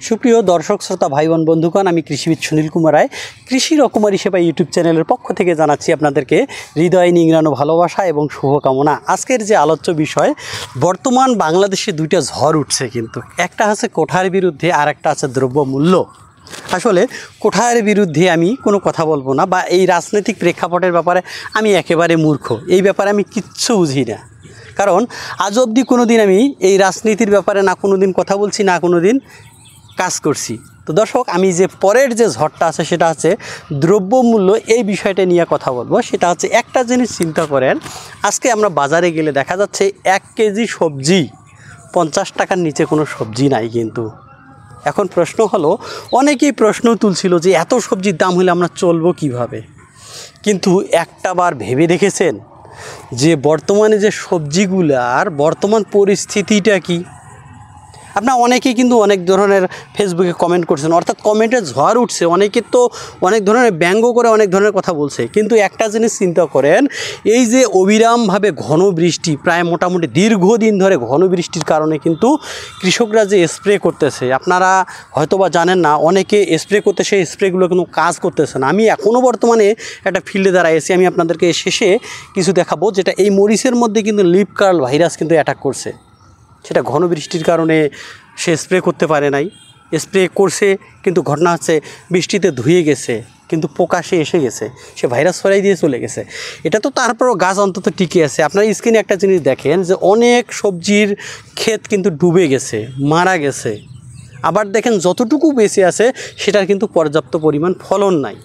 সুপ্রিয় দর্শক শ্রোতা ভাই বোন বন্ধুগণ, আমি কৃষিবিদ সুনীল কুমার রায় কৃষি রকমারি সেবা ইউটিউব চ্যানেলের পক্ষ থেকে জানাচ্ছি আপনাদেরকে হৃদয় নিংড়ানো ভালোবাসা এবং শুভকামনা। আজকের যে আলোচ্য বিষয়, বর্তমান বাংলাদেশে দুইটা ঝড় উঠছে, কিন্তু একটা আছে কোঠার বিরুদ্ধে আর একটা আছে দ্রব্যমূল্য। আসলে কোঠার বিরুদ্ধে আমি কোনো কথা বলবো না, বা এই রাজনৈতিক প্রেক্ষাপটের ব্যাপারে আমি একেবারে মূর্খ, এই ব্যাপারে আমি কিচ্ছু বুঝি না। কারণ আজ অবধি কোনো দিন আমি এই রাজনীতির ব্যাপারে না কোনো দিন কথা বলছি, না কোনো দিন কাজ করছি। তো দর্শক, আমি যে পরের যে ঝড়টা আছে সেটা হচ্ছে দ্রব্যমূল্য, এই বিষয়টা নিয়ে কথা বলবো। সেটা হচ্ছে একটা জিনিস চিন্তা করেন, আজকে আমরা বাজারে গেলে দেখা যাচ্ছে 1 কেজি সবজি 50 টাকার নিচে কোনো সবজি নাই। কিন্তু এখন প্রশ্ন হলো, অনেকেই প্রশ্ন তুলছিল যে এত সবজির দাম হলে আমরা চলবো কিভাবে। কিন্তু একটা বার ভেবে দেখেছেন যে বর্তমানে যে সবজিগুলার বর্তমান পরিস্থিতিটা কি? আপনারা অনেকেই কিন্তু অনেক ধরনের ফেসবুকে কমেন্ট করছেন, অর্থাৎ কমেন্টের ঝড় উঠছে। অনেকে তো অনেক ধরনের ব্যঙ্গ করে অনেক ধরনের কথা বলছে। কিন্তু একটা জিনিস চিন্তা করেন, এই যে অবিরামভাবে ঘন বৃষ্টি, প্রায় মোটামুটি দীর্ঘদিন ধরে ঘন বৃষ্টির কারণে কিন্তু কৃষকরা যে স্প্রে করতেছে, আপনারা হয়তোবা জানেন না, অনেকে স্প্রে করতে সেই স্প্রেগুলো কিন্তু কাজ করতেছে না। আমি এখনও বর্তমানে একটা ফিল্ডে দাঁড়াইছি, আমি আপনাদেরকে শেষে কিছু দেখাবো, যেটা এই মরিচের মধ্যে কিন্তু লিপ কার্ল ভাইরাস কিন্তু অ্যাটাক করছে। সেটা ঘন বৃষ্টির কারণে সে স্প্রে করতে পারে নাই, স্প্রে করছে, কিন্তু ঘটনা হচ্ছে বৃষ্টিতে ধুয়ে গেছে, কিন্তু পোকা সে এসে গেছে, সে ভাইরাস ছড়াই দিয়ে চলে গেছে। এটা তো তারপরও গাছ অন্তত টিকে আছে। আপনার স্ক্রিনে একটা জিনিস দেখেন যে অনেক সবজির ক্ষেত কিন্তু ডুবে গেছে, মারা গেছে। আবার দেখেন যতটুকু বেঁচে আছে সেটার কিন্তু পর্যাপ্ত পরিমাণ ফলন নাই।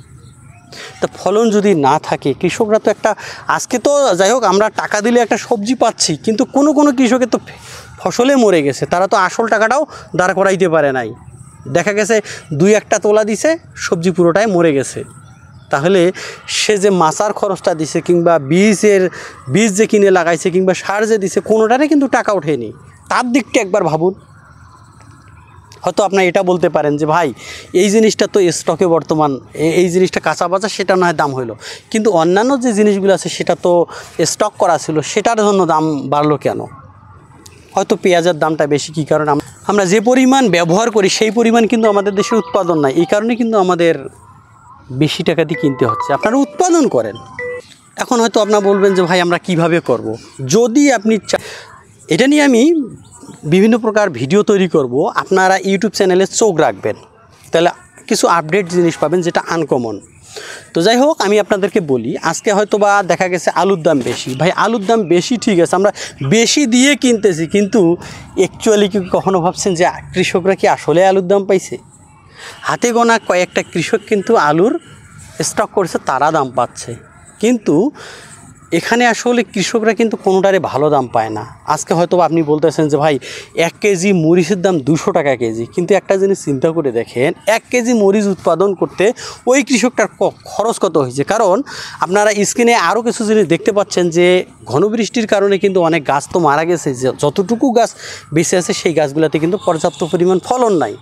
তা ফলন যদি না থাকে, কৃষকরা তো একটা, আজকে তো যাই হোক আমরা টাকা দিলে একটা সবজি পাচ্ছি, কিন্তু কোনো কৃষকের তো ফসলে মরে গেছে, তারা তো আসল টাকাটাও দাঁড় করাইতে পারে নাই। দেখা গেছে 2-1টা তোলা দিছে, সবজি পুরোটাই মরে গেছে। তাহলে সে যে মাচার খরচটা দিছে, কিংবা বীজ যে কিনে লাগাইছে, কিংবা সার যে দিছে, কোনোটারে কিন্তু টাকা ওঠেনি। তার দিকটা একবার ভাবুন। হয়তো আপনার এটা বলতে পারেন যে ভাই, এই জিনিসটা তো স্টকে বর্তমান, এই জিনিসটা কাঁচা বাজার, সেটা নয় দাম হইলো, কিন্তু অন্যান্য যে জিনিসগুলো আছে সেটা তো স্টক করা ছিল, সেটার জন্য দাম বাড়লো কেন? হয়তো পেঁয়াজের দামটা বেশি। কী কারণ? আমরা যে পরিমাণ ব্যবহার করি সেই পরিমাণ কিন্তু আমাদের দেশে উৎপাদন নাই, এই কারণে কিন্তু আমাদের বেশি টাকা দিয়ে কিনতে হচ্ছে। আপনারা উৎপাদন করেন। এখন হয়তো আপনারা বলবেন যে ভাই আমরা কিভাবে করব। যদি আপনি এটা নিয়ে আমি বিভিন্ন প্রকার ভিডিও তৈরি করব, আপনারা ইউটিউব চ্যানেলে চোখ রাখবেন, তাহলে কিছু আপডেট জিনিস পাবেন যেটা আনকমন। তো যাই হোক, আমি আপনাদেরকে বলি, আজকে হয়তো বা দেখা গেছে আলুর দাম বেশি। ভাই আলুর দাম বেশি, ঠিক আছে, আমরা বেশি দিয়ে কিনতেছি, কিন্তু অ্যাকচুয়ালি কি কখনো ভাবছেন যে কৃষকরা কি আসলে আলুর দাম পাইছে? হাতে গোনা কয়েকটা কৃষক কিন্তু আলুর স্টক করছে, তারা দাম পাচ্ছে। কিন্তু এখানে আসলে কৃষকরা কিন্তু কোনোটারে ভালো দাম পায় না। আজকে হয়তো আপনি বলতেছেন যে ভাই 1 কেজি মরিচের দাম 200 টাকা কেজি, কিন্তু একটা জিনিস চিন্তা করে দেখেন, 1 কেজি মরিচ উৎপাদন করতে ওই কৃষকটার খরচ কত হয়েছে। কারণ আপনারা স্ক্রিনে আরও কিছু জিনিস দেখতে পাচ্ছেন যে ঘন বৃষ্টির কারণে কিন্তু অনেক গাছ তো মারা গেছে, যে যতটুকু গাছ বেঁচে আছে সেই গাছগুলোতে কিন্তু পর্যাপ্ত পরিমাণ ফলন নাই।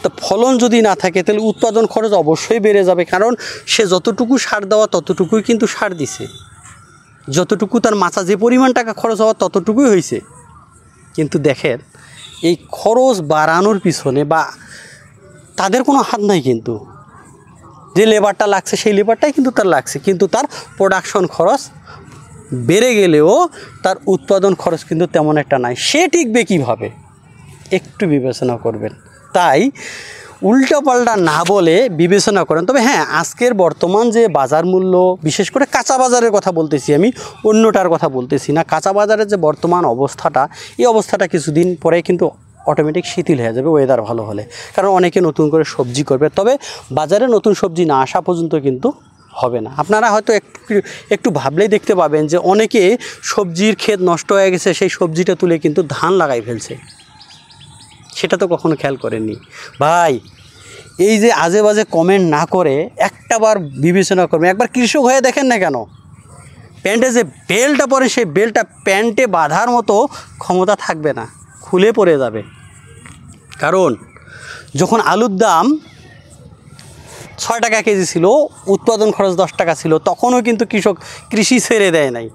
তো ফলন যদি না থাকে তাহলে উৎপাদন খরচ অবশ্যই বেড়ে যাবে, কারণ সে যতটুকু সার দেওয়া ততটুকুই কিন্তু সার দিছে, যতটুকু তার মাচা যে পরিমাণ টাকা খরচ হওয়া ততটুকুই হয়েছে। কিন্তু দেখেন, এই খরচ বাড়ানোর পিছনে বা তাদের কোনো হাত নাই, কিন্তু যে লেবারটা লাগছে সেই লেবারটাই কিন্তু তার লাগছে, কিন্তু তার প্রোডাকশন খরচ বেড়ে গেলেও তার উৎপাদন খরচ কিন্তু তেমন একটা নাই। সে টিকবে কীভাবে? একটু বিবেচনা করবেন। তাই উল্টাপাল্টা না বলে বিবেচনা করেন। তবে হ্যাঁ, আজকের বর্তমান যে বাজার মূল্য, বিশেষ করে কাঁচা বাজারের কথা বলতেছি আমি, অন্যটার কথা বলতেছি না। কাঁচা বাজারের যে বর্তমান অবস্থাটা, এই অবস্থাটা কিছুদিন পরে কিন্তু অটোমেটিক শিথিল হয়ে যাবে, ওয়েদার ভালো হলে। কারণ অনেকে নতুন করে সবজি করবে, তবে বাজারে নতুন সবজি না আসা পর্যন্ত কিন্তু হবে না। আপনারা হয়তো একটু ভাবলেই দেখতে পাবেন যে অনেকে সবজির ক্ষেত নষ্ট হয়ে গেছে, সেই সবজিটা তুলে কিন্তু ধান লাগাই ফেলছে। সেটা তো কখনো খেয়াল করেননি। ভাই, এই যে আজে বাজে কমেন্ট না করে একটাবার বিবেচনা করবেন। একবার কৃষক হয়ে দেখেন না কেন, প্যান্টে যে বেল্টটা পরে সেই বেল্টটা প্যান্টে বাঁধার মতো ক্ষমতা থাকবে না, খুলে পড়ে যাবে। কারণ যখন আলুর দাম 6 টাকা কেজি ছিল, উৎপাদন খরচ 10 টাকা ছিল, তখনও কিন্তু কৃষক কৃষি ছেড়ে দেয় নাই।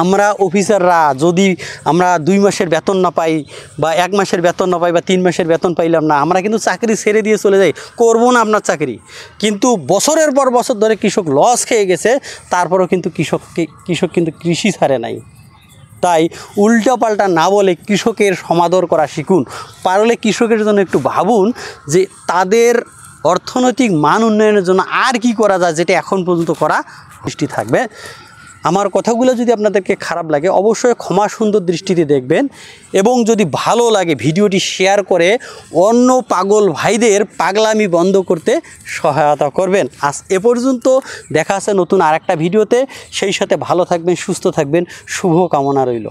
আমরা অফিসাররা যদি আমরা 2 মাসের বেতন না পাই বা 1 মাসের বেতন না পাই বা 3 মাসের বেতন পাইলাম না, আমরা কিন্তু চাকরি ছেড়ে দিয়ে চলে যাই, করবো না আপনার চাকরি। কিন্তু বছরের পর বছর ধরে কৃষক লস খেয়ে গেছে, তারপরেও কিন্তু কৃষক কিন্তু কৃষি ছাড়ে নাই। তাই উল্টাপাল্টা না বলে কৃষকের সমাদর করা শিখুন। পারলে কৃষকের জন্য একটু ভাবুন যে তাদের অর্থনৈতিক মান উন্নয়নের জন্য আর কি করা যায়, যেটা এখন পর্যন্ত করা দৃষ্টি থাকবে। আমার কথাগুলো যদি আপনাদেরকে খারাপ লাগে অবশ্যই ক্ষমা সুন্দর দৃষ্টিতে দেখবেন, এবং যদি ভালো লাগে ভিডিওটি শেয়ার করে অন্য পাগল ভাইদের পাগলামি বন্ধ করতে সহায়তা করবেন। আজ এ পর্যন্ত, দেখা আছে নতুন আরেকটা ভিডিওতে। সেই সাথে ভালো থাকবেন, সুস্থ থাকবেন, শুভ কামনা রইল।